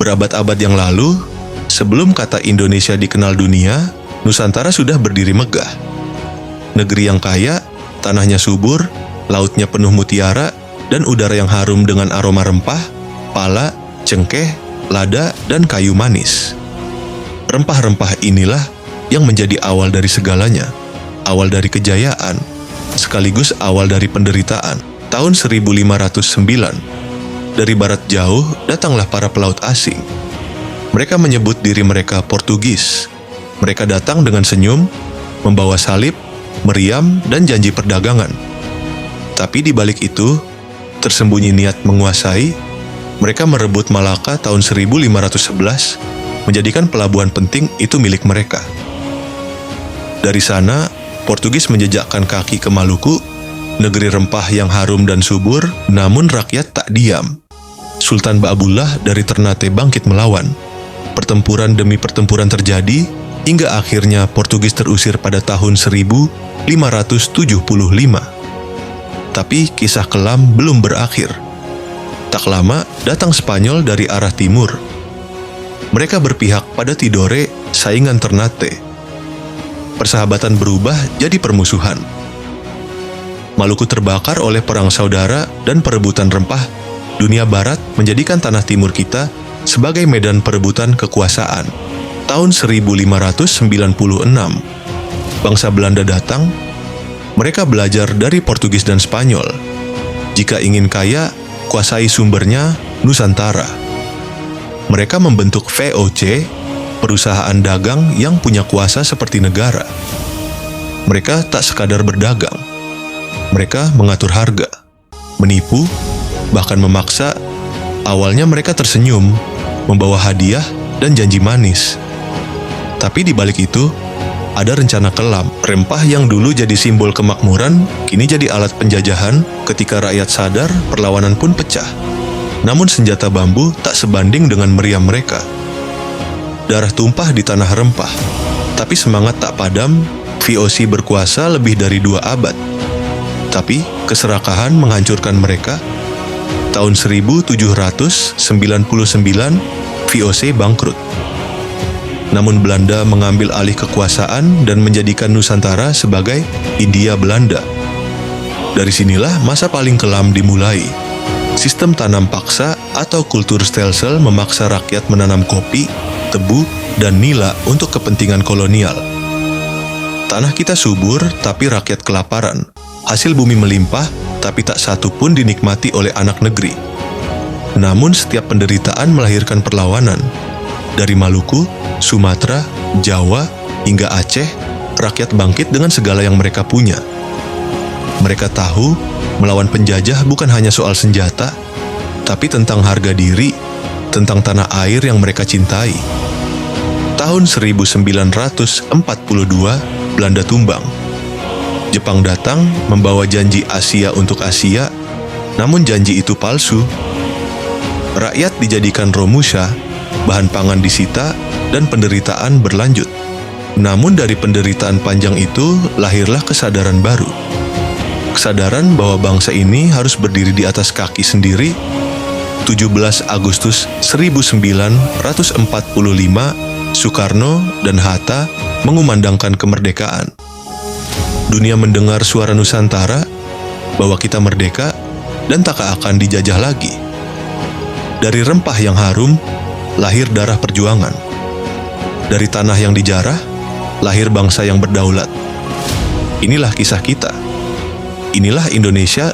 Berabad-abad yang lalu, sebelum kata Indonesia dikenal dunia, Nusantara sudah berdiri megah. Negeri yang kaya, tanahnya subur, lautnya penuh mutiara, dan udara yang harum dengan aroma rempah, pala, cengkeh, lada, dan kayu manis. Rempah-rempah inilah yang menjadi awal dari segalanya, awal dari kejayaan, sekaligus awal dari penderitaan. Tahun 1509, dari barat jauh datanglah para pelaut asing. Mereka menyebut diri mereka Portugis. Mereka datang dengan senyum, membawa salib, meriam, dan janji perdagangan. Tapi di balik itu, tersembunyi niat menguasai. Mereka merebut Malaka tahun 1511, menjadikan pelabuhan penting itu milik mereka. Dari sana, Portugis menjejakkan kaki ke Maluku, negeri rempah yang harum dan subur, namun rakyat tak diam. Sultan Baabullah dari Ternate bangkit melawan. Pertempuran demi pertempuran terjadi, hingga akhirnya Portugis terusir pada tahun 1575. Tapi kisah kelam belum berakhir. Tak lama, datang Spanyol dari arah timur. Mereka berpihak pada Tidore, saingan Ternate. Persahabatan berubah jadi permusuhan. Maluku terbakar oleh perang saudara dan perebutan rempah. Dunia barat menjadikan tanah timur kita sebagai medan perebutan kekuasaan. Tahun 1596, bangsa Belanda datang. Mereka belajar dari Portugis dan Spanyol. Jika ingin kaya, kuasai sumbernya Nusantara. Mereka membentuk VOC, perusahaan dagang yang punya kuasa seperti negara. Mereka tak sekadar berdagang. Mereka mengatur harga, menipu, bahkan memaksa. Awalnya mereka tersenyum, membawa hadiah dan janji manis. Tapi di balik itu, ada rencana kelam. Rempah yang dulu jadi simbol kemakmuran, kini jadi alat penjajahan. Ketika rakyat sadar, perlawanan pun pecah. Namun senjata bambu tak sebanding dengan meriam mereka. Darah tumpah di tanah rempah. Tapi semangat tak padam, VOC berkuasa lebih dari 2 abad. Tapi keserakahan menghancurkan mereka. Tahun 1799, VOC bangkrut. Namun Belanda mengambil alih kekuasaan dan menjadikan Nusantara sebagai Hindia Belanda. Dari sinilah masa paling kelam dimulai. Sistem tanam paksa atau kultur stelsel memaksa rakyat menanam kopi, tebu, dan nila untuk kepentingan kolonial. Tanah kita subur, tapi rakyat kelaparan. Hasil bumi melimpah, tapi tak satu pun dinikmati oleh anak negeri. Namun setiap penderitaan melahirkan perlawanan. Dari Maluku, Sumatera, Jawa, hingga Aceh, rakyat bangkit dengan segala yang mereka punya. Mereka tahu, melawan penjajah bukan hanya soal senjata, tapi tentang harga diri, tentang tanah air yang mereka cintai. Tahun 1942, Belanda tumbang. Jepang datang membawa janji Asia untuk Asia, namun janji itu palsu. Rakyat dijadikan romusha, bahan pangan disita, dan penderitaan berlanjut. Namun dari penderitaan panjang itu lahirlah kesadaran baru. Kesadaran bahwa bangsa ini harus berdiri di atas kaki sendiri. 17 Agustus 1945, Soekarno dan Hatta mengumandangkan kemerdekaan. Dunia mendengar suara Nusantara bahwa kita merdeka dan tak akan dijajah lagi. Dari rempah yang harum, lahir darah perjuangan. Dari tanah yang dijarah, lahir bangsa yang berdaulat. Inilah kisah kita. Inilah Indonesia